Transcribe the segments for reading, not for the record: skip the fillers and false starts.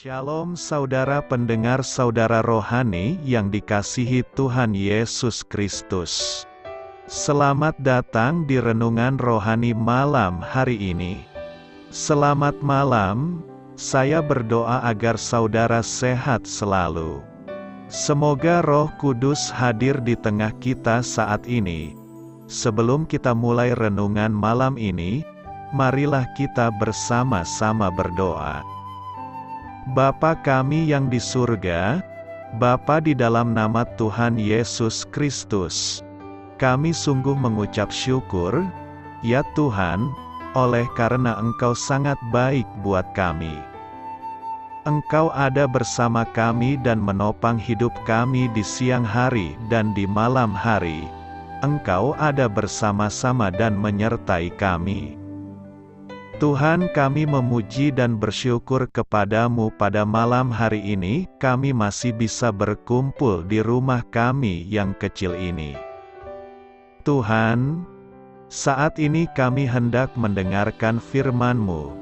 Shalom saudara pendengar saudara rohani yang dikasihi Tuhan Yesus Kristus. Selamat datang di renungan rohani malam hari ini. Selamat malam, saya berdoa agar saudara sehat selalu. Semoga Roh Kudus hadir di tengah kita saat ini. Sebelum kita mulai renungan malam ini, marilah kita bersama-sama berdoa. Bapa kami yang di surga, Bapa di dalam nama Tuhan Yesus Kristus, kami sungguh mengucap syukur, ya Tuhan, oleh karena Engkau sangat baik buat kami. Engkau ada bersama kami dan menopang hidup kami di siang hari dan di malam hari. Engkau ada bersama-sama dan menyertai kami. Tuhan, kami memuji dan bersyukur kepadamu pada malam hari ini, kami masih bisa berkumpul di rumah kami yang kecil ini. Tuhan, saat ini kami hendak mendengarkan firman-Mu.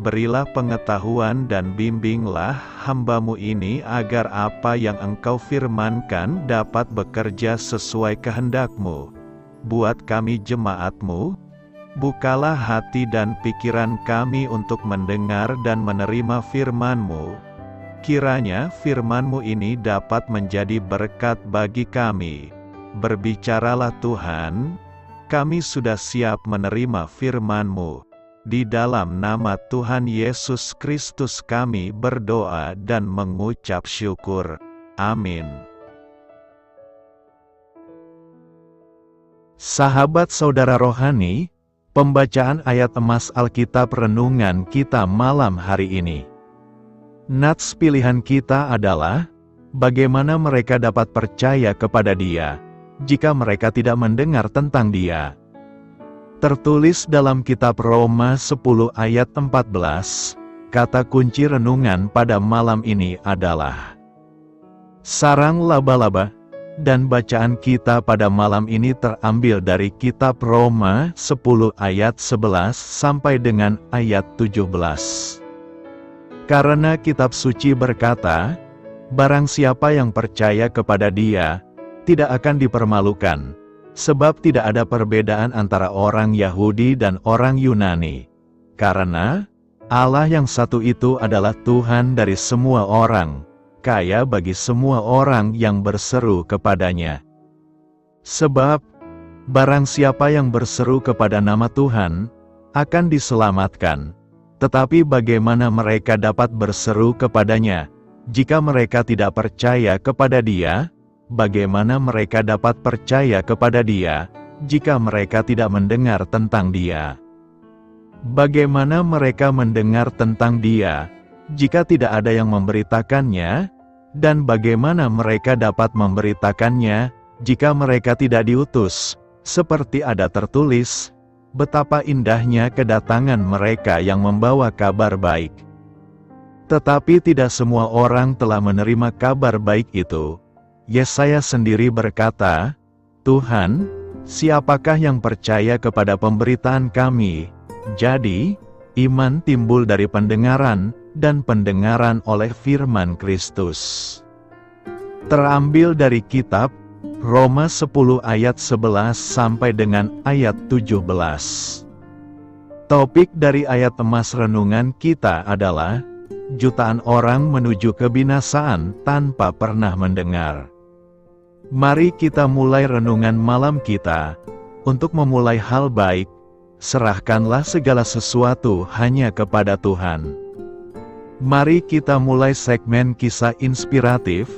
Berilah pengetahuan dan bimbinglah hamba-Mu ini agar apa yang Engkau firmankan dapat bekerja sesuai kehendak-Mu. Buat kami jemaat-Mu, bukalah hati dan pikiran kami untuk mendengar dan menerima firman-Mu. Kiranya firman-Mu ini dapat menjadi berkat bagi kami. Berbicaralah Tuhan, kami sudah siap menerima firman-Mu. Di dalam nama Tuhan Yesus Kristus kami berdoa dan mengucap syukur. Amin. Sahabat saudara rohani, pembacaan ayat emas Alkitab renungan kita malam hari ini. Nats pilihan kita adalah, bagaimana mereka dapat percaya kepada Dia, jika mereka tidak mendengar tentang Dia. Tertulis dalam kitab Roma 10 ayat 14, kata kunci renungan pada malam ini adalah sarang laba-laba. Dan bacaan kita pada malam ini terambil dari kitab Roma 10 ayat 11 sampai dengan ayat 17. Karena kitab suci berkata, barang siapa yang percaya kepada Dia, tidak akan dipermalukan, sebab tidak ada perbedaan antara orang Yahudi dan orang Yunani. Karena Allah yang satu itu adalah Tuhan dari semua orang, kaya bagi semua orang yang berseru kepadanya. Sebab, barang siapa yang berseru kepada nama Tuhan, akan diselamatkan. Tetapi bagaimana mereka dapat berseru kepadanya, jika mereka tidak percaya kepada Dia? Bagaimana mereka dapat percaya kepada Dia, jika mereka tidak mendengar tentang Dia? Bagaimana mereka mendengar tentang Dia, jika tidak ada yang memberitakannya? Dan bagaimana mereka dapat memberitakannya, jika mereka tidak diutus? Seperti ada tertulis, betapa indahnya kedatangan mereka yang membawa kabar baik. Tetapi tidak semua orang telah menerima kabar baik itu. Yesaya sendiri berkata, Tuhan, siapakah yang percaya kepada pemberitaan kami? Jadi, iman timbul dari pendengaran, dan pendengaran oleh firman Kristus. Terambil dari kitab Roma 10 ayat 11 sampai dengan ayat 17. Topik dari ayat emas renungan kita adalah, jutaan orang menuju kebinasaan tanpa pernah mendengar. Mari kita mulai renungan malam kita. Untuk memulai hal baik, serahkanlah segala sesuatu hanya kepada Tuhan. Mari kita mulai segmen kisah inspiratif.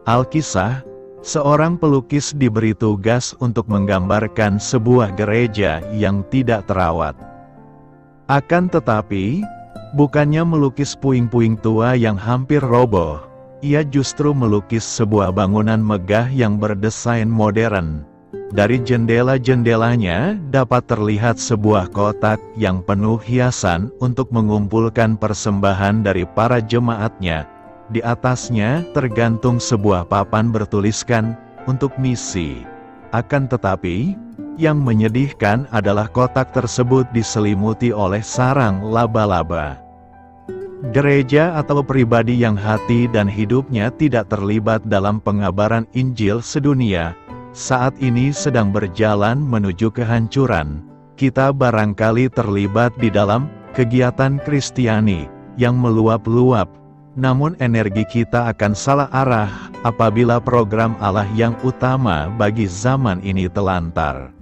Alkisah, seorang pelukis diberi tugas untuk menggambarkan sebuah gereja yang tidak terawat. Akan tetapi, bukannya melukis puing-puing tua yang hampir roboh, ia justru melukis sebuah bangunan megah yang berdesain modern. Dari jendela-jendelanya dapat terlihat sebuah kotak yang penuh hiasan untuk mengumpulkan persembahan dari para jemaatnya. Di atasnya tergantung sebuah papan bertuliskan, untuk misi. Akan tetapi, yang menyedihkan adalah kotak tersebut diselimuti oleh sarang laba-laba. Gereja atau pribadi yang hati dan hidupnya tidak terlibat dalam pengabaran Injil sedunia, saat ini sedang berjalan menuju kehancuran. Kita barangkali terlibat di dalam kegiatan Kristiani yang meluap-luap, namun energi kita akan salah arah apabila program Allah yang utama bagi zaman ini telantar.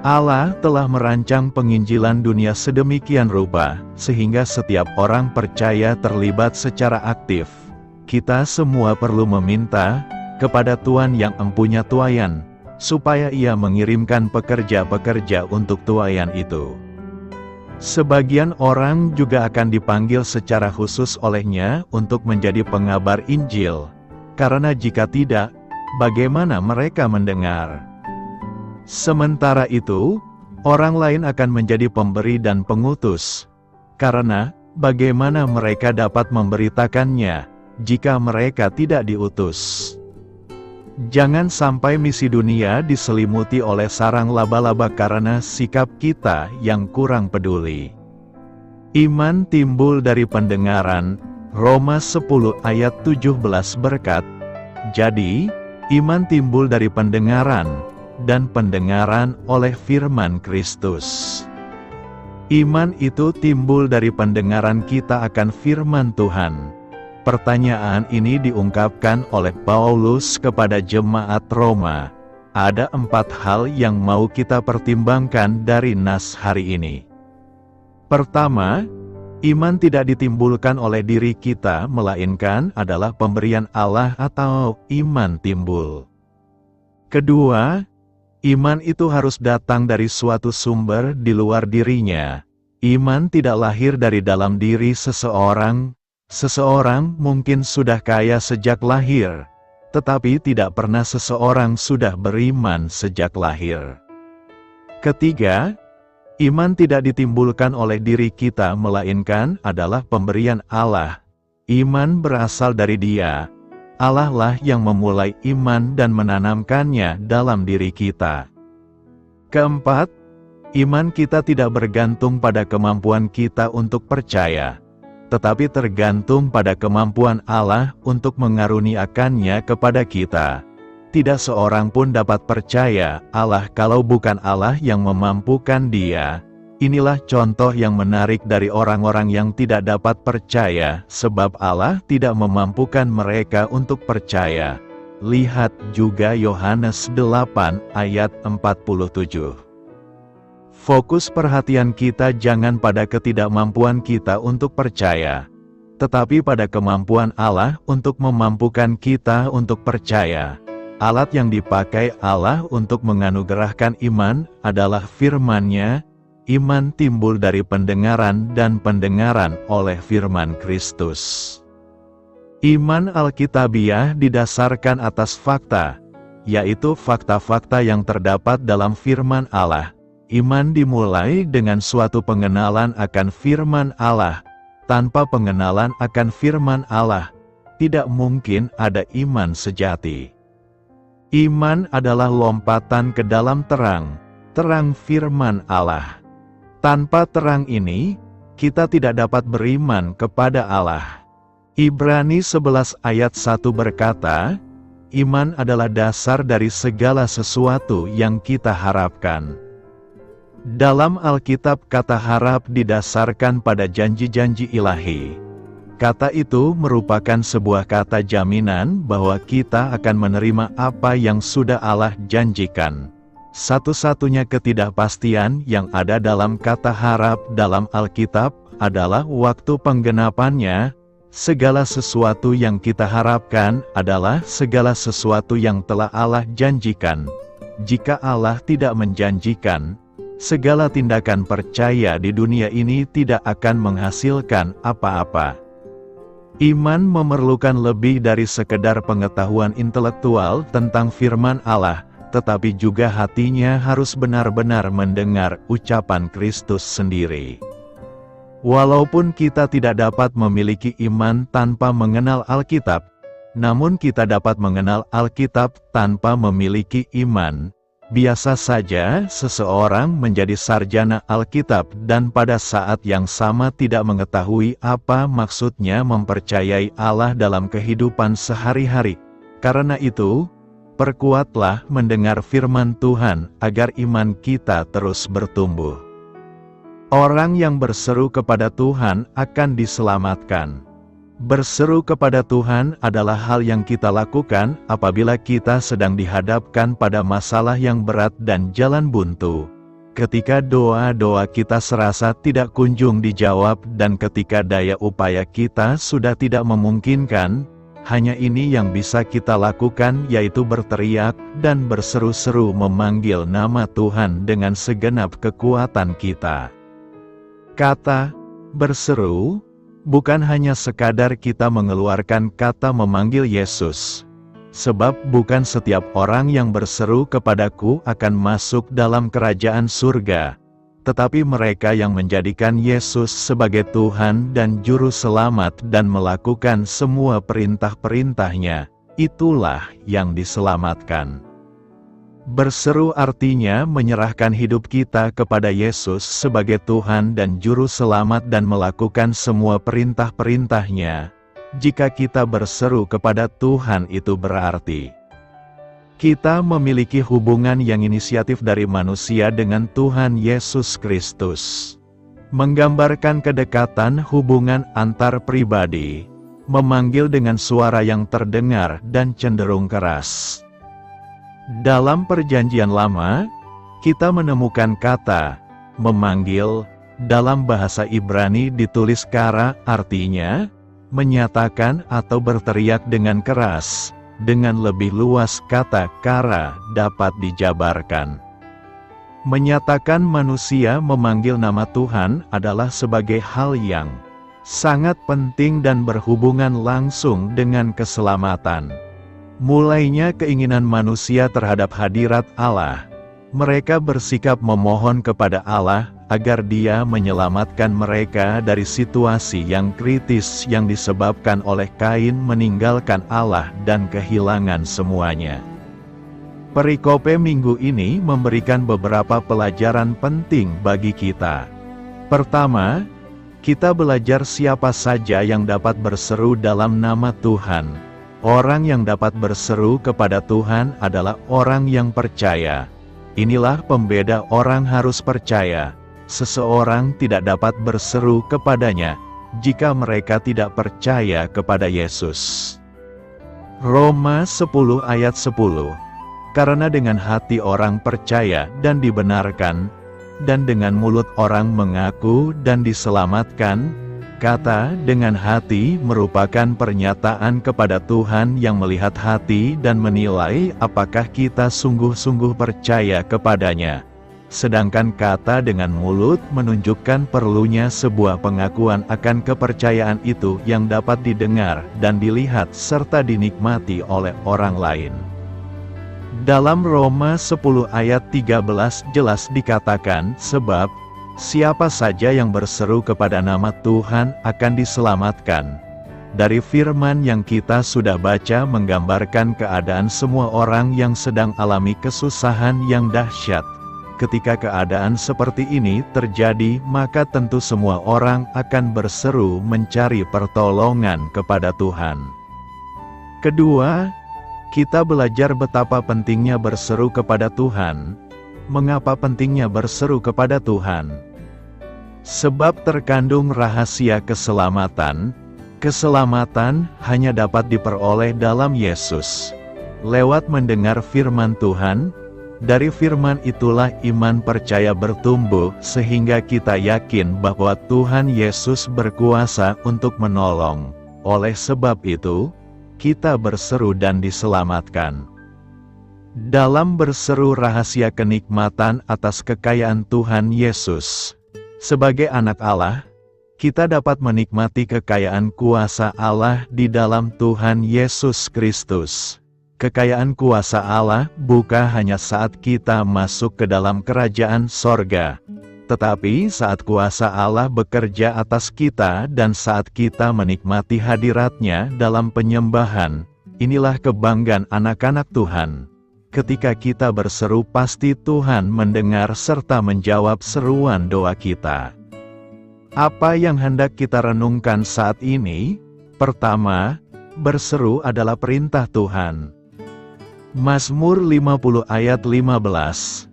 Allah telah merancang penginjilan dunia sedemikian rupa, sehingga setiap orang percaya terlibat secara aktif. Kita semua perlu meminta kepada Tuhan yang empunya tuaian, supaya Ia mengirimkan pekerja-pekerja untuk tuaian itu. Sebagian orang juga akan dipanggil secara khusus olehnya untuk menjadi pengabar Injil, karena jika tidak, bagaimana mereka mendengar? Sementara itu, orang lain akan menjadi pemberi dan pengutus, karena bagaimana mereka dapat memberitakannya jika mereka tidak diutus? Jangan sampai misi dunia diselimuti oleh sarang laba-laba karena sikap kita yang kurang peduli. Iman timbul dari pendengaran, Roma 10 ayat 17 berkat, jadi, iman timbul dari pendengaran, dan pendengaran oleh firman Kristus. Iman itu timbul dari pendengaran kita akan firman Tuhan. Pertanyaan ini diungkapkan oleh Paulus kepada jemaat Roma. Ada 4 hal yang mau kita pertimbangkan dari nas hari ini. Pertama, iman tidak ditimbulkan oleh diri kita, melainkan adalah pemberian Allah atau iman timbul. Kedua, iman itu harus datang dari suatu sumber di luar dirinya. Iman tidak lahir dari dalam diri seseorang. Seseorang mungkin sudah kaya sejak lahir, tetapi tidak pernah seseorang sudah beriman sejak lahir. Ketiga, iman tidak ditimbulkan oleh diri kita, melainkan adalah pemberian Allah. Iman berasal dari Dia. Allah lah yang memulai iman dan menanamkannya dalam diri kita. Keempat, iman kita tidak bergantung pada kemampuan kita untuk percaya, tetapi tergantung pada kemampuan Allah untuk mengaruniakannya kepada kita. Tidak seorang pun dapat percaya Allah kalau bukan Allah yang memampukan dia. Inilah contoh yang menarik dari orang-orang yang tidak dapat percaya, sebab Allah tidak memampukan mereka untuk percaya. Lihat juga Yohanes 8 ayat 47. Fokus perhatian kita jangan pada ketidakmampuan kita untuk percaya, tetapi pada kemampuan Allah untuk memampukan kita untuk percaya. Alat yang dipakai Allah untuk menganugerahkan iman adalah firman-Nya. Iman timbul dari pendengaran dan pendengaran oleh firman Kristus. Iman Alkitabiah didasarkan atas fakta, yaitu fakta-fakta yang terdapat dalam firman Allah. Iman dimulai dengan suatu pengenalan akan firman Allah. Tanpa pengenalan akan firman Allah, tidak mungkin ada iman sejati. Iman adalah lompatan ke dalam terang, terang firman Allah. Tanpa terang ini, kita tidak dapat beriman kepada Allah. Ibrani 11 ayat 1 berkata, iman adalah dasar dari segala sesuatu yang kita harapkan. Dalam Alkitab kata harap didasarkan pada janji-janji ilahi. Kata itu merupakan sebuah kata jaminan bahwa kita akan menerima apa yang sudah Allah janjikan. Satu-satunya ketidakpastian yang ada dalam kata harap dalam Alkitab adalah waktu penggenapannya. Segala sesuatu yang kita harapkan adalah segala sesuatu yang telah Allah janjikan. Jika Allah tidak menjanjikan, segala tindakan percaya di dunia ini tidak akan menghasilkan apa-apa. Iman memerlukan lebih dari sekedar pengetahuan intelektual tentang firman Allah, tetapi juga hatinya harus benar-benar mendengar ucapan Kristus sendiri. Walaupun kita tidak dapat memiliki iman tanpa mengenal Alkitab, namun kita dapat mengenal Alkitab tanpa memiliki iman. Biasa saja seseorang menjadi sarjana Alkitab dan pada saat yang sama tidak mengetahui apa maksudnya mempercayai Allah dalam kehidupan sehari-hari. Karena itu, perkuatlah mendengar firman Tuhan agar iman kita terus bertumbuh. Orang yang berseru kepada Tuhan akan diselamatkan. Berseru kepada Tuhan adalah hal yang kita lakukan apabila kita sedang dihadapkan pada masalah yang berat dan jalan buntu. Ketika doa-doa kita serasa tidak kunjung dijawab dan ketika daya upaya kita sudah tidak memungkinkan, hanya ini yang bisa kita lakukan, yaitu berteriak dan berseru-seru memanggil nama Tuhan dengan segenap kekuatan kita. Kata berseru bukan hanya sekadar kita mengeluarkan kata memanggil Yesus. Sebab bukan setiap orang yang berseru kepadaku akan masuk dalam kerajaan surga, tetapi mereka yang menjadikan Yesus sebagai Tuhan dan Juru Selamat dan melakukan semua perintah-perintahnya, itulah yang diselamatkan. Berseru artinya menyerahkan hidup kita kepada Yesus sebagai Tuhan dan Juru Selamat dan melakukan semua perintah-perintahnya. Jika kita berseru kepada Tuhan, itu berarti kita memiliki hubungan yang inisiatif dari manusia dengan Tuhan Yesus Kristus. Menggambarkan kedekatan hubungan antar pribadi, memanggil dengan suara yang terdengar dan cenderung keras. Dalam Perjanjian Lama, kita menemukan kata memanggil dalam bahasa Ibrani ditulis kara, artinya menyatakan atau berteriak dengan keras. Dengan lebih luas, kata kara dapat dijabarkan. Menyatakan manusia memanggil nama Tuhan adalah sebagai hal yang sangat penting dan berhubungan langsung dengan keselamatan. Mulainya keinginan manusia terhadap hadirat Allah. Mereka bersikap memohon kepada Allah agar Dia menyelamatkan mereka dari situasi yang kritis yang disebabkan oleh Kain meninggalkan Allah dan kehilangan semuanya. Perikope minggu ini memberikan beberapa pelajaran penting bagi kita. Pertama, kita belajar siapa saja yang dapat berseru dalam nama Tuhan. Orang yang dapat berseru kepada Tuhan adalah orang yang percaya. Inilah pembeda orang harus percaya. Seseorang tidak dapat berseru kepadanya jika mereka tidak percaya kepada Yesus. Roma 10 ayat 10. Karena dengan hati orang percaya dan dibenarkan, dan dengan mulut orang mengaku dan diselamatkan. Kata dengan hati merupakan pernyataan kepada Tuhan yang melihat hati dan menilai apakah kita sungguh-sungguh percaya kepadanya. Sedangkan kata dengan mulut menunjukkan perlunya sebuah pengakuan akan kepercayaan itu yang dapat didengar dan dilihat serta dinikmati oleh orang lain. Dalam Roma 10 ayat 13 jelas dikatakan, sebab siapa saja yang berseru kepada nama Tuhan akan diselamatkan. Dari firman yang kita sudah baca menggambarkan keadaan semua orang yang sedang alami kesusahan yang dahsyat. Ketika keadaan seperti ini terjadi, maka tentu semua orang akan berseru mencari pertolongan kepada Tuhan. Kedua, kita belajar betapa pentingnya berseru kepada Tuhan. Mengapa pentingnya berseru kepada Tuhan? Sebab terkandung rahasia keselamatan. Keselamatan hanya dapat diperoleh dalam Yesus. Lewat mendengar firman Tuhan, dari firman itulah iman percaya bertumbuh sehingga kita yakin bahwa Tuhan Yesus berkuasa untuk menolong. Oleh sebab itu, kita berseru dan diselamatkan. Dalam berseru rahasia kenikmatan atas kekayaan Tuhan Yesus. Sebagai anak Allah, kita dapat menikmati kekayaan kuasa Allah di dalam Tuhan Yesus Kristus. Kekayaan kuasa Allah bukan hanya saat kita masuk ke dalam kerajaan sorga, tetapi saat kuasa Allah bekerja atas kita dan saat kita menikmati hadirat-Nya dalam penyembahan. Inilah kebanggaan anak-anak Tuhan. ketika kita berseru pasti Tuhan mendengar serta menjawab seruan doa kita. Apa yang hendak kita renungkan saat ini? Pertama, berseru adalah perintah Tuhan. Mazmur 50 ayat 15.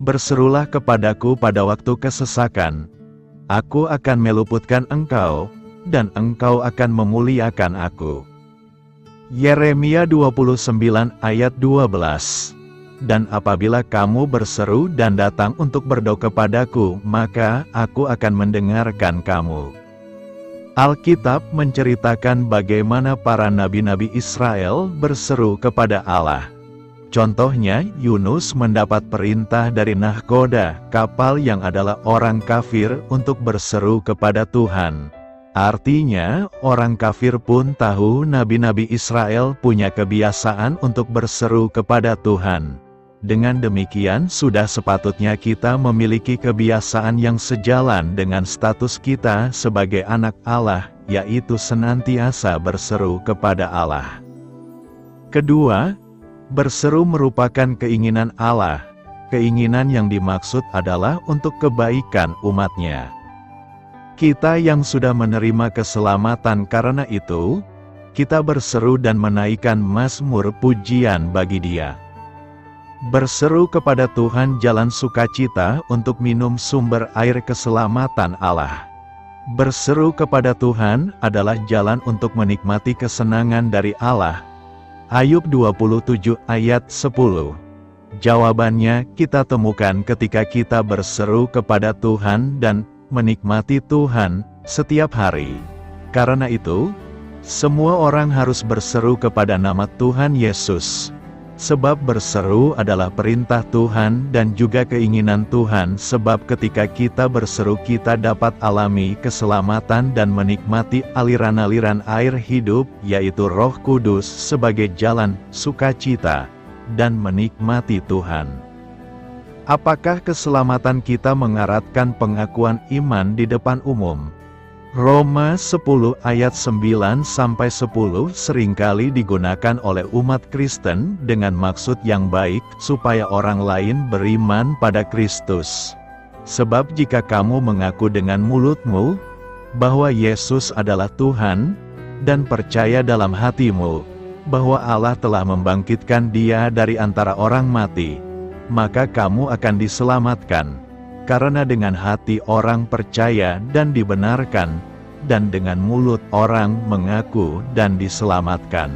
Berserulah kepadaku pada waktu kesesakan. Aku akan meluputkan engkau, dan engkau akan memuliakan aku. Yeremia 29 ayat 12. Dan apabila kamu berseru dan datang untuk berdoa kepadaku, maka aku akan mendengarkan kamu. Alkitab menceritakan bagaimana para nabi-nabi Israel berseru kepada Allah. Contohnya, Yunus mendapat perintah dari nahkoda, kapal yang adalah orang kafir, untuk berseru kepada Tuhan. Artinya, orang kafir pun tahu nabi-nabi Israel punya kebiasaan untuk berseru kepada Tuhan. Dengan demikian, sudah sepatutnya kita memiliki kebiasaan yang sejalan dengan status kita sebagai anak Allah, yaitu senantiasa berseru kepada Allah. Kedua, berseru merupakan keinginan Allah. Keinginan yang dimaksud adalah untuk kebaikan umat-Nya. Kita yang sudah menerima keselamatan karena itu, kita berseru dan menaikkan mazmur pujian bagi Dia. Berseru kepada Tuhan jalan sukacita untuk minum sumber air keselamatan Allah. Berseru kepada Tuhan adalah jalan untuk menikmati kesenangan dari Allah. Ayub 27 ayat 10. Jawabannya kita temukan ketika kita berseru kepada Tuhan dan menikmati Tuhan setiap hari. Karena itu, semua orang harus berseru kepada nama Tuhan Yesus. Sebab berseru adalah perintah Tuhan dan juga keinginan Tuhan, sebab ketika kita berseru kita dapat alami keselamatan dan menikmati aliran-aliran air hidup, yaitu Roh Kudus sebagai jalan sukacita, dan menikmati Tuhan. Apakah keselamatan kita mengaratkan pengakuan iman di depan umum? Roma 10 ayat 9-10 seringkali digunakan oleh umat Kristen dengan maksud yang baik supaya orang lain beriman pada Kristus. Sebab jika kamu mengaku dengan mulutmu bahwa Yesus adalah Tuhan dan percaya dalam hatimu bahwa Allah telah membangkitkan Dia dari antara orang mati, maka kamu akan diselamatkan. Karena dengan hati orang percaya dan dibenarkan, dan dengan mulut orang mengaku dan diselamatkan.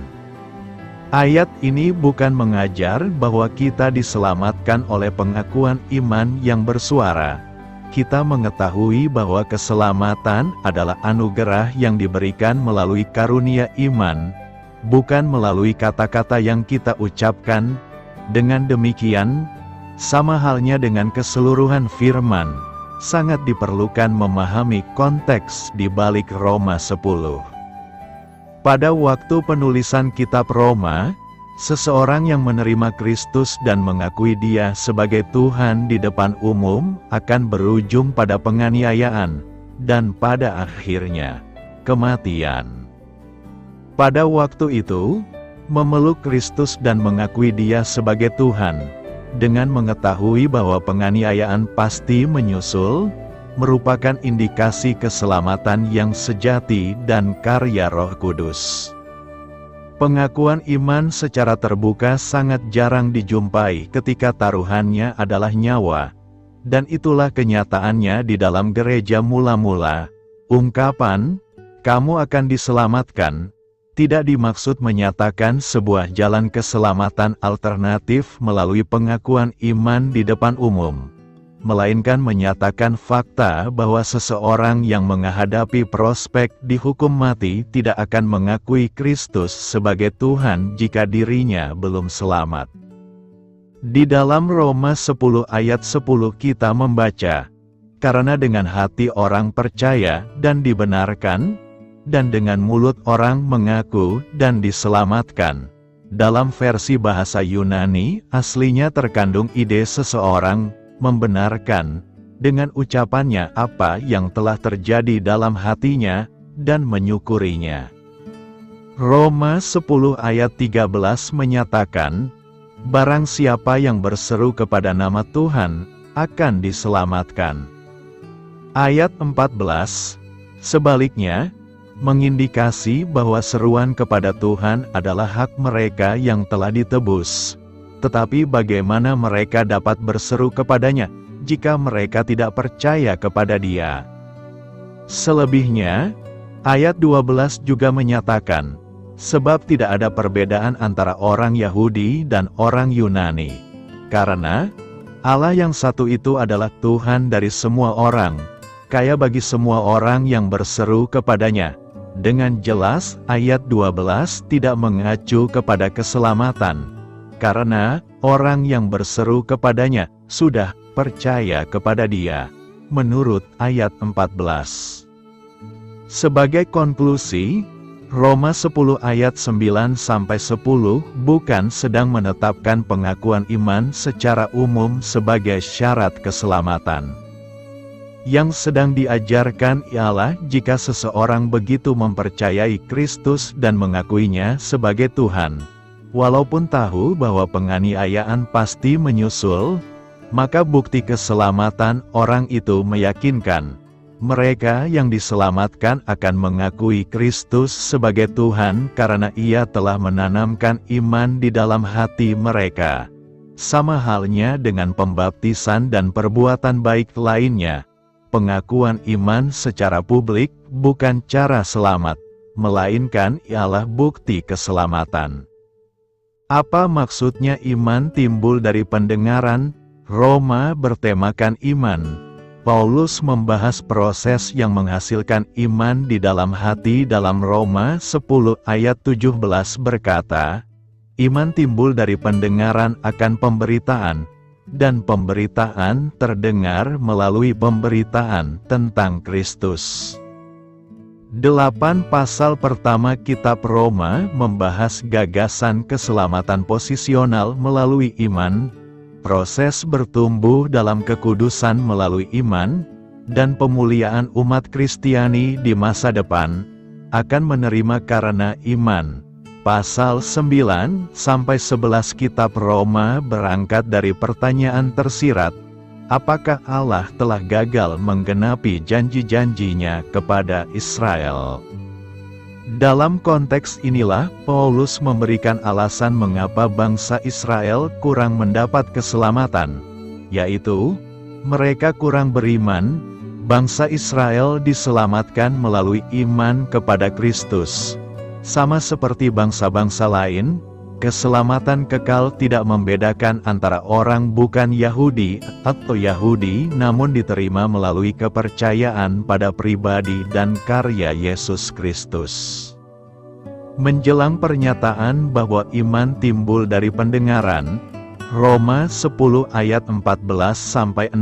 Ayat ini bukan mengajar bahwa kita diselamatkan oleh pengakuan iman yang bersuara. Kita mengetahui bahwa keselamatan adalah anugerah yang diberikan melalui karunia iman, bukan melalui kata-kata yang kita ucapkan. Dengan demikian, sama halnya dengan keseluruhan firman, sangat diperlukan memahami konteks di balik Roma 10. Pada waktu penulisan kitab Roma, seseorang yang menerima Kristus dan mengakui Dia sebagai Tuhan di depan umum akan berujung pada penganiayaan, dan pada akhirnya, kematian. Pada waktu itu, memeluk Kristus dan mengakui Dia sebagai Tuhan, dengan mengetahui bahwa penganiayaan pasti menyusul, merupakan indikasi keselamatan yang sejati dan karya Roh Kudus. Pengakuan iman secara terbuka sangat jarang dijumpai ketika taruhannya adalah nyawa, dan itulah kenyataannya di dalam gereja mula-mula. Ungkapan, "Kamu akan diselamatkan," tidak dimaksud menyatakan sebuah jalan keselamatan alternatif melalui pengakuan iman di depan umum, melainkan menyatakan fakta bahwa seseorang yang menghadapi prospek dihukum mati tidak akan mengakui Kristus sebagai Tuhan jika dirinya belum selamat. Di dalam Roma 10 ayat 10 kita membaca, "Karena dengan hati orang percaya dan dibenarkan, dan dengan mulut orang mengaku dan diselamatkan." Dalam versi bahasa Yunani, aslinya terkandung ide seseorang membenarkan dengan ucapannya apa yang telah terjadi dalam hatinya dan menyukurinya. Roma 10 ayat 13 menyatakan, Barang siapa yang berseru kepada nama Tuhan, akan diselamatkan. Ayat 14, sebaliknya, mengindikasi bahwa seruan kepada Tuhan adalah hak mereka yang telah ditebus. Tetapi bagaimana mereka dapat berseru kepadanya, jika mereka tidak percaya kepada Dia? Selebihnya, ayat 12 juga menyatakan, sebab tidak ada perbedaan antara orang Yahudi dan orang Yunani. Karena Allah yang satu itu adalah Tuhan dari semua orang, kaya bagi semua orang yang berseru kepadanya. Dengan jelas, ayat 12 tidak mengacu kepada keselamatan, karena orang yang berseru kepadanya sudah percaya kepada Dia, menurut ayat 14. Sebagai konklusi, Roma 10 ayat 9-10 bukan sedang menetapkan pengakuan iman secara umum sebagai syarat keselamatan. Yang sedang diajarkan ialah jika seseorang begitu mempercayai Kristus dan mengakuinya sebagai Tuhan, walaupun tahu bahwa penganiayaan pasti menyusul, maka bukti keselamatan orang itu meyakinkan. Mereka yang diselamatkan akan mengakui Kristus sebagai Tuhan karena Ia telah menanamkan iman di dalam hati mereka. Sama halnya dengan pembaptisan dan perbuatan baik lainnya. Pengakuan iman secara publik bukan cara selamat, melainkan ialah bukti keselamatan. Apa maksudnya iman timbul dari pendengaran? Roma bertemakan iman. Paulus membahas proses yang menghasilkan iman di dalam hati dalam Roma 10 ayat 17 berkata, iman timbul dari pendengaran akan pemberitaan, dan pemberitaan terdengar melalui pemberitaan tentang Kristus. 8 pasal pertama kitab Roma membahas gagasan keselamatan posisional melalui iman, proses bertumbuh dalam kekudusan melalui iman, dan pemuliaan umat Kristiani di masa depan akan menerima karena iman. Pasal 9-11 kitab Roma berangkat dari pertanyaan tersirat, apakah Allah telah gagal menggenapi janji-janjinya kepada Israel? Dalam konteks inilah, Paulus memberikan alasan mengapa bangsa Israel kurang mendapat keselamatan, yaitu, mereka kurang beriman. Bangsa Israel diselamatkan melalui iman kepada Kristus. Sama seperti bangsa-bangsa lain, keselamatan kekal tidak membedakan antara orang bukan Yahudi atau Yahudi, namun diterima melalui kepercayaan pada pribadi dan karya Yesus Kristus. Menjelang pernyataan bahwa iman timbul dari pendengaran, Roma 10 ayat 14-16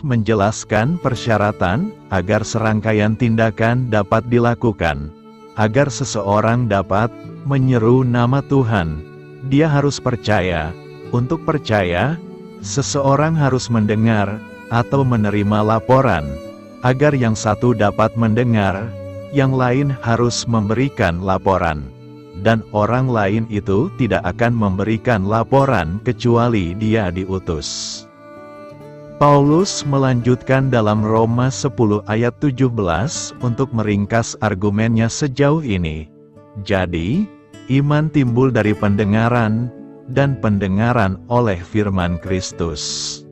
menjelaskan persyaratan agar serangkaian tindakan dapat dilakukan. Agar seseorang dapat menyeru nama Tuhan, dia harus percaya. Untuk percaya, seseorang harus mendengar atau menerima laporan. Agar yang satu dapat mendengar, yang lain harus memberikan laporan. Dan orang lain itu tidak akan memberikan laporan kecuali dia diutus. Paulus melanjutkan dalam Roma 10 ayat 17 untuk meringkas argumennya sejauh ini. Jadi, iman timbul dari pendengaran, dan pendengaran oleh firman Kristus.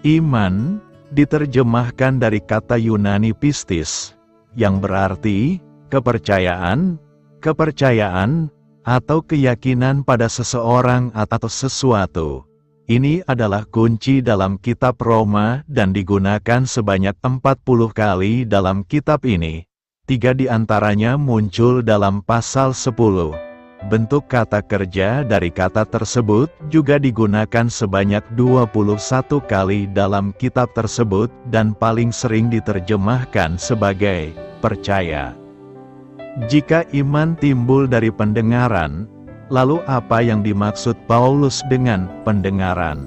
Iman diterjemahkan dari kata Yunani pistis, yang berarti kepercayaan, atau keyakinan pada seseorang atau sesuatu. Ini adalah kunci dalam kitab Roma dan digunakan sebanyak 40 kali dalam kitab ini. 3 di antaranya muncul dalam pasal 10. Bentuk kata kerja dari kata tersebut juga digunakan sebanyak 21 kali dalam kitab tersebut dan paling sering diterjemahkan sebagai percaya. Jika iman timbul dari pendengaran, lalu apa yang dimaksud Paulus dengan pendengaran?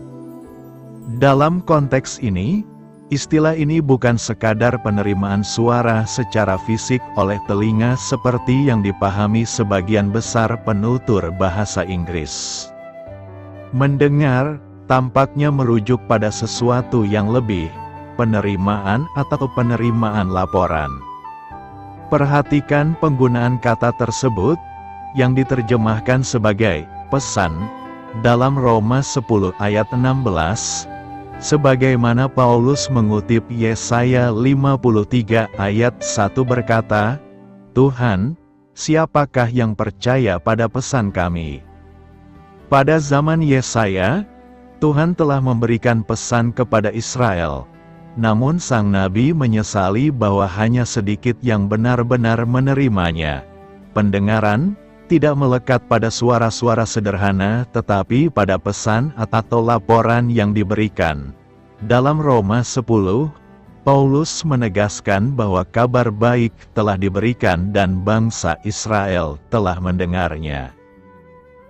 Dalam konteks ini, istilah ini bukan sekadar penerimaan suara secara fisik oleh telinga seperti yang dipahami sebagian besar penutur bahasa Inggris. Mendengar tampaknya merujuk pada sesuatu yang lebih, penerimaan atau penerimaan laporan. Perhatikan penggunaan kata tersebut, yang diterjemahkan sebagai pesan, dalam Roma 10 ayat 16, sebagaimana Paulus mengutip Yesaya 53 ayat 1 berkata, Tuhan, siapakah yang percaya pada pesan kami? Pada zaman Yesaya, Tuhan telah memberikan pesan kepada Israel. Namun sang nabi menyesali bahwa hanya sedikit yang benar-benar menerimanya. Pendengaran tidak melekat pada suara-suara sederhana, tetapi pada pesan atau laporan yang diberikan. Dalam Roma 10, Paulus menegaskan bahwa kabar baik telah diberikan dan bangsa Israel telah mendengarnya.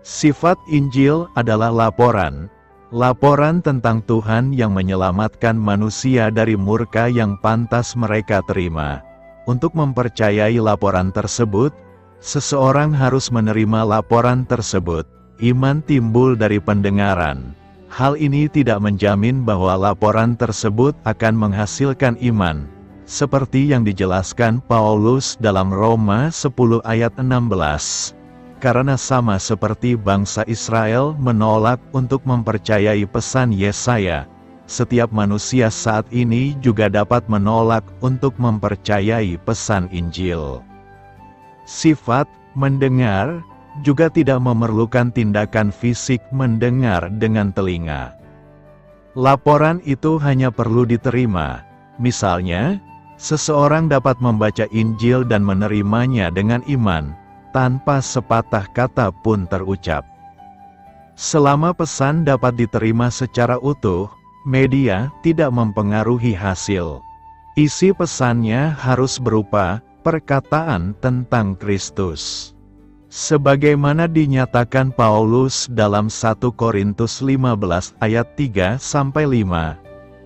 Sifat Injil adalah laporan. Laporan tentang Tuhan yang menyelamatkan manusia dari murka yang pantas mereka terima. Untuk mempercayai laporan tersebut, seseorang harus menerima laporan tersebut. Iman timbul dari pendengaran. Hal ini tidak menjamin bahwa laporan tersebut akan menghasilkan iman, seperti yang dijelaskan Paulus dalam Roma 10 ayat 16. Karena sama seperti bangsa Israel menolak untuk mempercayai pesan Yesaya, setiap manusia saat ini juga dapat menolak untuk mempercayai pesan Injil. Sifat mendengar juga tidak memerlukan tindakan fisik mendengar dengan telinga. Laporan itu hanya perlu diterima. Misalnya, seseorang dapat membaca Injil dan menerimanya dengan iman, tanpa sepatah kata pun terucap. Selama pesan dapat diterima secara utuh, media tidak mempengaruhi hasil. Isi pesannya harus berupa perkataan tentang Kristus. Sebagaimana dinyatakan Paulus dalam 1 Korintus 15 ayat 3-5,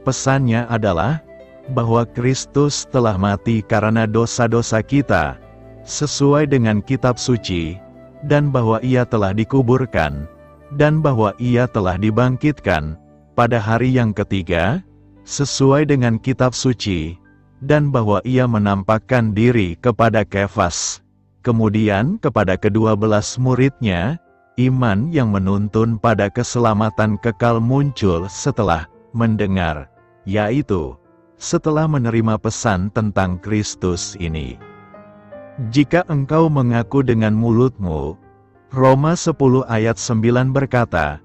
pesannya adalah bahwa Kristus telah mati karena dosa-dosa kita, sesuai dengan kitab suci, dan bahwa ia telah dikuburkan, dan bahwa ia telah dibangkitkan pada hari yang ketiga, sesuai dengan kitab suci, dan bahwa ia menampakkan diri kepada Kefas, kemudian kepada ke-12 muridnya. Iman yang menuntun pada keselamatan kekal muncul setelah mendengar, yaitu setelah menerima pesan tentang Kristus ini. Jika engkau mengaku dengan mulutmu, Roma 10 ayat 9 berkata,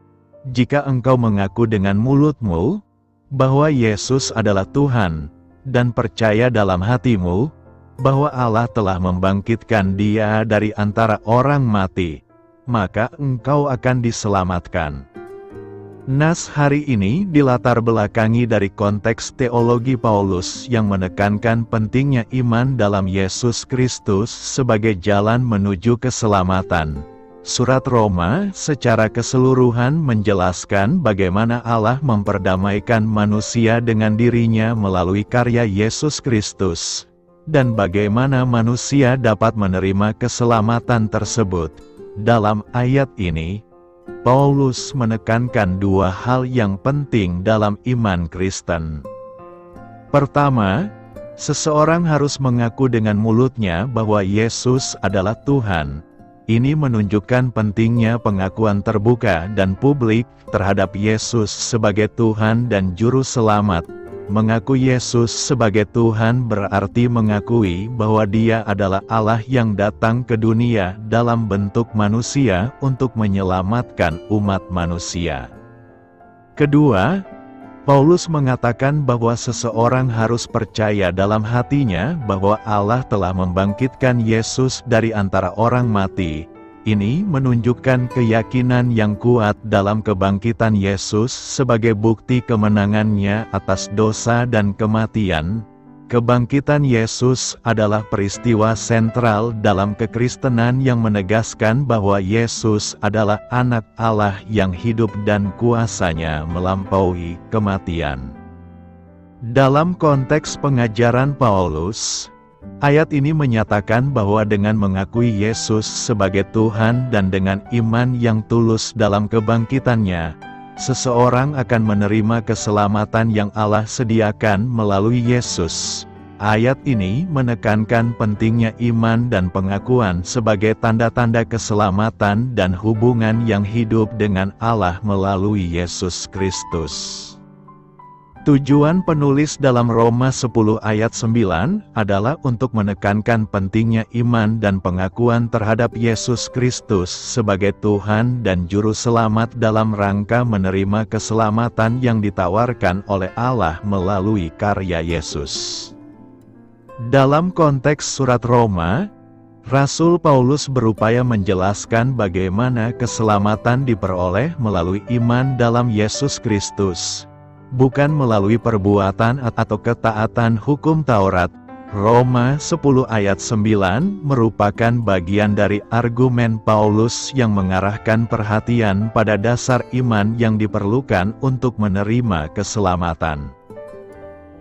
jika engkau mengaku dengan mulutmu, bahwa Yesus adalah Tuhan, dan percaya dalam hatimu, bahwa Allah telah membangkitkan Dia dari antara orang mati, maka engkau akan diselamatkan. Nas hari ini dilatar belakangi dari konteks teologi Paulus yang menekankan pentingnya iman dalam Yesus Kristus sebagai jalan menuju keselamatan. Surat Roma secara keseluruhan menjelaskan bagaimana Allah memperdamaikan manusia dengan dirinya melalui karya Yesus Kristus, dan bagaimana manusia dapat menerima keselamatan tersebut. Dalam ayat ini, Paulus menekankan dua hal yang penting dalam iman Kristen. Pertama, seseorang harus mengaku dengan mulutnya bahwa Yesus adalah Tuhan. Ini menunjukkan pentingnya pengakuan terbuka dan publik terhadap Yesus sebagai Tuhan dan Juru Selamat. Mengaku Yesus sebagai Tuhan berarti mengakui bahwa Dia adalah Allah yang datang ke dunia dalam bentuk manusia untuk menyelamatkan umat manusia. Kedua, Paulus mengatakan bahwa seseorang harus percaya dalam hatinya bahwa Allah telah membangkitkan Yesus dari antara orang mati. Ini menunjukkan keyakinan yang kuat dalam kebangkitan Yesus sebagai bukti kemenangannya atas dosa dan kematian. Kebangkitan Yesus adalah peristiwa sentral dalam kekristenan yang menegaskan bahwa Yesus adalah Anak Allah yang hidup dan kuasanya melampaui kematian. Dalam konteks pengajaran Paulus, Ayat ini menyatakan bahwa dengan mengakui Yesus sebagai Tuhan dan dengan iman yang tulus dalam kebangkitannya, seseorang akan menerima keselamatan yang Allah sediakan melalui Yesus. Ayat ini menekankan pentingnya iman dan pengakuan sebagai tanda-tanda keselamatan dan hubungan yang hidup dengan Allah melalui Yesus Kristus. Tujuan penulis dalam Roma 10 ayat 9 adalah untuk menekankan pentingnya iman dan pengakuan terhadap Yesus Kristus sebagai Tuhan dan Juru Selamat dalam rangka menerima keselamatan yang ditawarkan oleh Allah melalui karya Yesus. Dalam konteks surat Roma, Rasul Paulus berupaya menjelaskan bagaimana keselamatan diperoleh melalui iman dalam Yesus Kristus, bukan melalui perbuatan atau ketaatan hukum Taurat. Roma 10 ayat 9 merupakan bagian dari argumen Paulus yang mengarahkan perhatian pada dasar iman yang diperlukan untuk menerima keselamatan.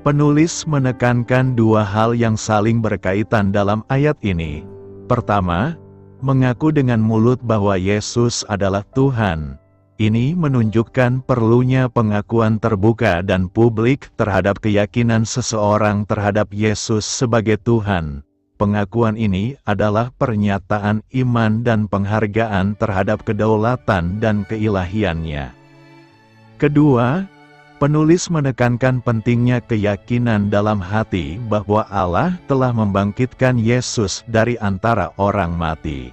Penulis menekankan dua hal yang saling berkaitan dalam ayat ini. Pertama, mengaku dengan mulut bahwa Yesus adalah Tuhan. Ini menunjukkan perlunya pengakuan terbuka dan publik terhadap keyakinan seseorang terhadap Yesus sebagai Tuhan. Pengakuan ini adalah pernyataan iman dan penghargaan terhadap kedaulatan dan keilahiannya. Kedua, penulis menekankan pentingnya keyakinan dalam hati bahwa Allah telah membangkitkan Yesus dari antara orang mati.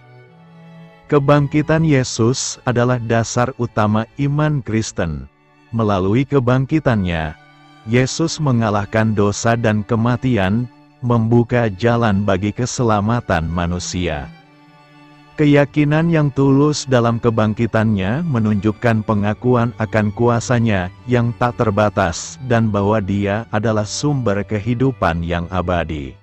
Kebangkitan Yesus adalah dasar utama iman Kristen. Melalui kebangkitannya, Yesus mengalahkan dosa dan kematian, membuka jalan bagi keselamatan manusia. Keyakinan yang tulus dalam kebangkitannya menunjukkan pengakuan akan kuasanya yang tak terbatas dan bahwa Dia adalah sumber kehidupan yang abadi.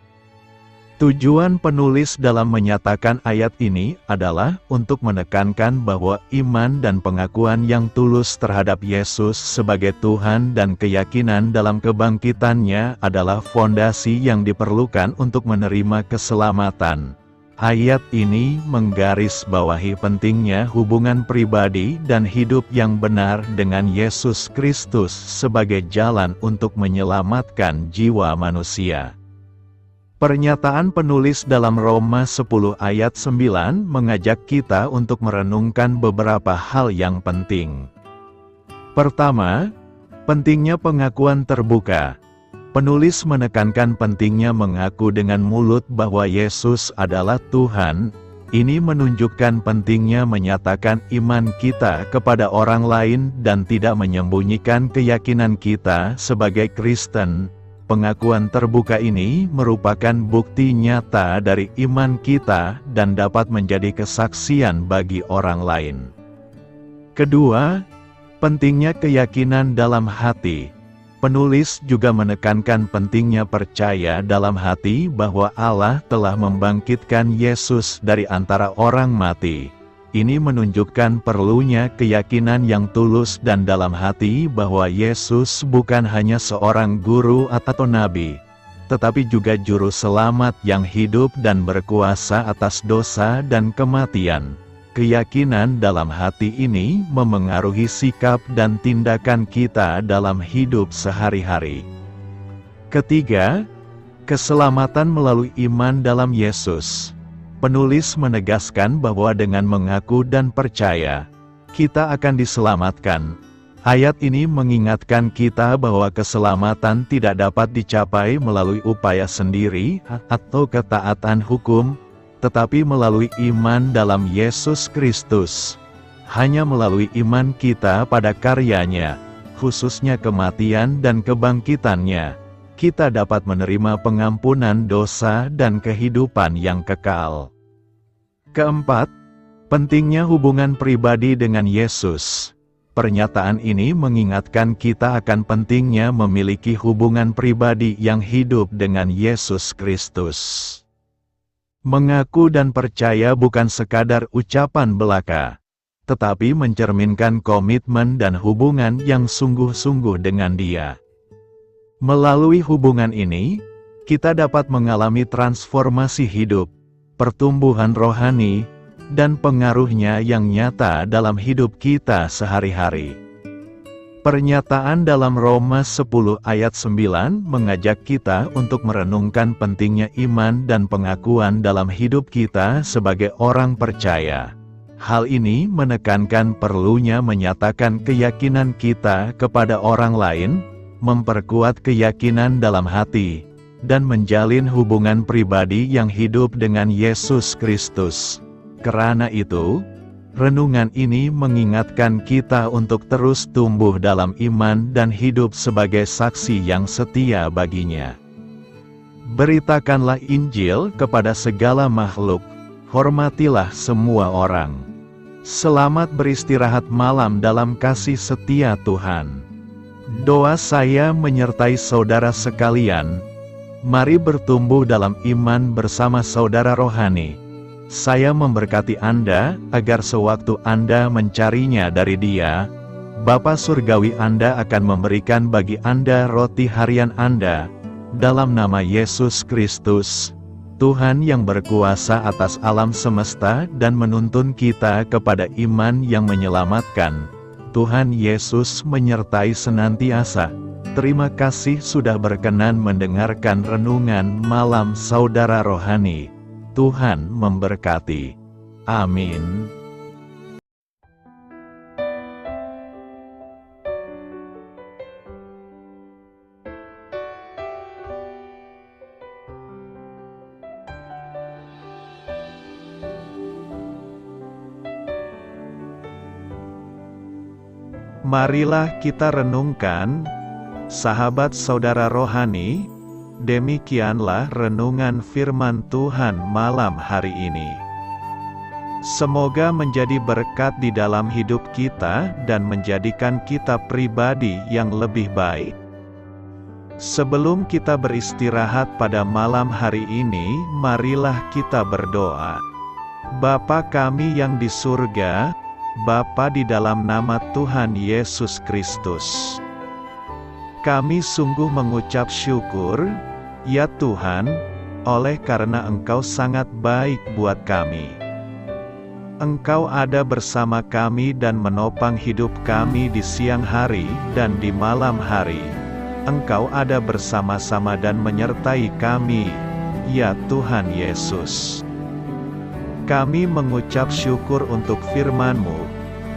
Tujuan penulis dalam menyatakan ayat ini adalah untuk menekankan bahwa iman dan pengakuan yang tulus terhadap Yesus sebagai Tuhan dan keyakinan dalam kebangkitannya adalah fondasi yang diperlukan untuk menerima keselamatan. Ayat ini menggarisbawahi pentingnya hubungan pribadi dan hidup yang benar dengan Yesus Kristus sebagai jalan untuk menyelamatkan jiwa manusia. Pernyataan penulis dalam Roma 10 ayat 9 mengajak kita untuk merenungkan beberapa hal yang penting. Pertama, pentingnya pengakuan terbuka. Penulis menekankan pentingnya mengaku dengan mulut bahwa Yesus adalah Tuhan. Ini menunjukkan pentingnya menyatakan iman kita kepada orang lain dan tidak menyembunyikan keyakinan kita sebagai Kristen. Pengakuan terbuka ini merupakan bukti nyata dari iman kita dan dapat menjadi kesaksian bagi orang lain. Kedua, pentingnya keyakinan dalam hati. Penulis juga menekankan pentingnya percaya dalam hati bahwa Allah telah membangkitkan Yesus dari antara orang mati. Ini menunjukkan perlunya keyakinan yang tulus dan dalam hati bahwa Yesus bukan hanya seorang guru atau nabi, tetapi juga juru selamat yang hidup dan berkuasa atas dosa dan kematian. Keyakinan dalam hati ini memengaruhi sikap dan tindakan kita dalam hidup sehari-hari. Ketiga, keselamatan melalui iman dalam Yesus. Penulis menegaskan bahwa dengan mengaku dan percaya, kita akan diselamatkan. Ayat ini mengingatkan kita bahwa keselamatan tidak dapat dicapai melalui upaya sendiri atau ketaatan hukum, tetapi melalui iman dalam Yesus Kristus. Hanya melalui iman kita pada karyanya, khususnya kematian dan kebangkitannya, kita dapat menerima pengampunan dosa dan kehidupan yang kekal. Keempat, pentingnya hubungan pribadi dengan Yesus. Pernyataan ini mengingatkan kita akan pentingnya memiliki hubungan pribadi yang hidup dengan Yesus Kristus. Mengaku dan percaya bukan sekadar ucapan belaka, tetapi mencerminkan komitmen dan hubungan yang sungguh-sungguh dengan Dia. Melalui hubungan ini, kita dapat mengalami transformasi hidup, pertumbuhan rohani, dan pengaruhnya yang nyata dalam hidup kita sehari-hari. Pernyataan dalam Roma 10 ayat 9 mengajak kita untuk merenungkan pentingnya iman dan pengakuan dalam hidup kita sebagai orang percaya. Hal ini menekankan perlunya menyatakan keyakinan kita kepada orang lain, memperkuat keyakinan dalam hati, dan menjalin hubungan pribadi yang hidup dengan Yesus Kristus. Karena itu, renungan ini mengingatkan kita untuk terus tumbuh dalam iman dan hidup sebagai saksi yang setia baginya. Beritakanlah Injil kepada segala makhluk, hormatilah semua orang. Selamat beristirahat malam dalam kasih setia Tuhan. Doa saya menyertai saudara sekalian. Mari bertumbuh dalam iman bersama saudara rohani. Saya memberkati Anda, agar sewaktu Anda mencarinya dari Dia, Bapa Surgawi Anda akan memberikan bagi Anda roti harian Anda, dalam nama Yesus Kristus, Tuhan yang berkuasa atas alam semesta dan menuntun kita kepada iman yang menyelamatkan. Tuhan Yesus menyertai senantiasa. Terima kasih sudah berkenan mendengarkan renungan malam saudara rohani. Tuhan memberkati. Amin. Marilah kita renungkan, sahabat saudara rohani. Demikianlah renungan firman Tuhan malam hari ini. Semoga menjadi berkat di dalam hidup kita dan menjadikan kita pribadi yang lebih baik. Sebelum kita beristirahat pada malam hari ini, marilah kita berdoa. Bapa kami yang di surga, Bapa di dalam nama Tuhan Yesus Kristus. Kami sungguh mengucap syukur, ya Tuhan, oleh karena Engkau sangat baik buat kami. Engkau ada bersama kami dan menopang hidup kami di siang hari dan di malam hari. Engkau ada bersama-sama dan menyertai kami, ya Tuhan Yesus. Kami mengucap syukur untuk firman-Mu,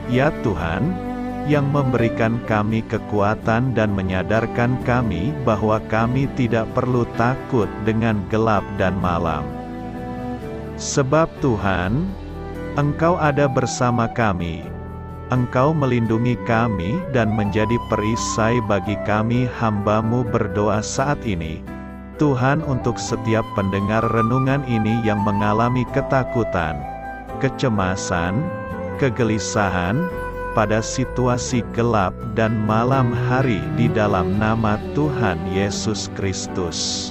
ya Tuhan, yang memberikan kami kekuatan dan menyadarkan kami bahwa kami tidak perlu takut dengan gelap dan malam. Sebab Tuhan, Engkau ada bersama kami. Engkau melindungi kami dan menjadi perisai bagi kami hamba-Mu berdoa saat ini. Tuhan, untuk setiap pendengar renungan ini yang mengalami ketakutan, kecemasan, kegelisahan, pada situasi gelap dan malam hari di dalam nama Tuhan Yesus Kristus.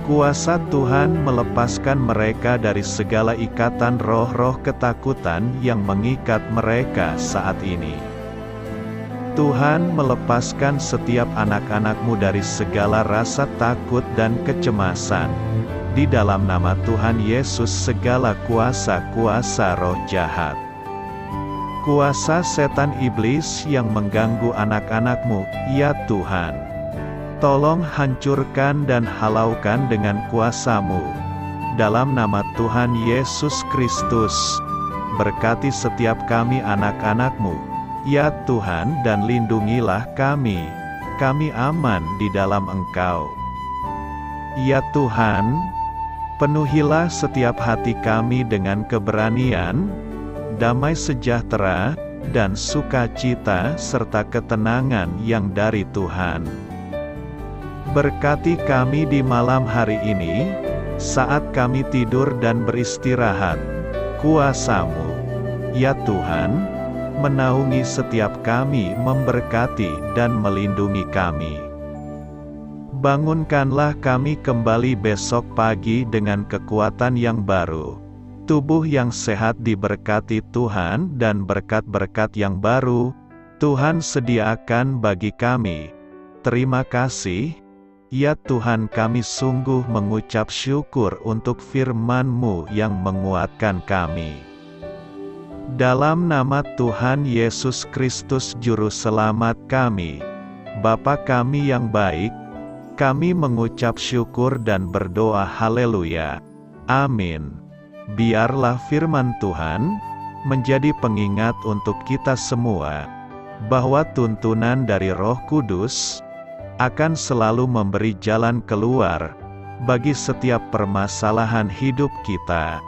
Kuasa Tuhan melepaskan mereka dari segala ikatan roh-roh ketakutan yang mengikat mereka saat ini. Tuhan melepaskan setiap anak-anak-Mu dari segala rasa takut dan kecemasan. Di dalam nama Tuhan Yesus segala kuasa-kuasa roh jahat, kuasa setan iblis yang mengganggu anak-anak-Mu, ya Tuhan, tolong hancurkan dan halaukan dengan kuasa-Mu. Dalam nama Tuhan Yesus Kristus, berkati setiap kami anak-anak-Mu, ya Tuhan, dan lindungilah kami. Kami aman di dalam Engkau. Ya Tuhan, penuhilah setiap hati kami dengan keberanian, damai sejahtera, dan sukacita serta ketenangan yang dari Tuhan. Berkati kami di malam hari ini, saat kami tidur dan beristirahat. Kuasa-Mu, ya Tuhan, menaungi setiap kami, memberkati dan melindungi kami. Bangunkanlah kami kembali besok pagi dengan kekuatan yang baru. Tubuh yang sehat diberkati Tuhan dan berkat-berkat yang baru Tuhan sediakan bagi kami. Terima kasih. Ya Tuhan, kami sungguh mengucap syukur untuk firman-Mu yang menguatkan kami. Dalam nama Tuhan Yesus Kristus Juru Selamat kami, Bapa kami yang baik, kami mengucap syukur dan berdoa haleluya. Amin. Biarlah firman Tuhan menjadi pengingat untuk kita semua, bahwa tuntunan dari Roh Kudus akan selalu memberi jalan keluar bagi setiap permasalahan hidup kita,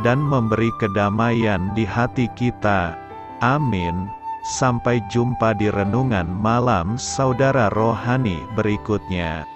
dan memberi kedamaian di hati kita. Amin. Sampai jumpa di renungan malam saudara rohani berikutnya.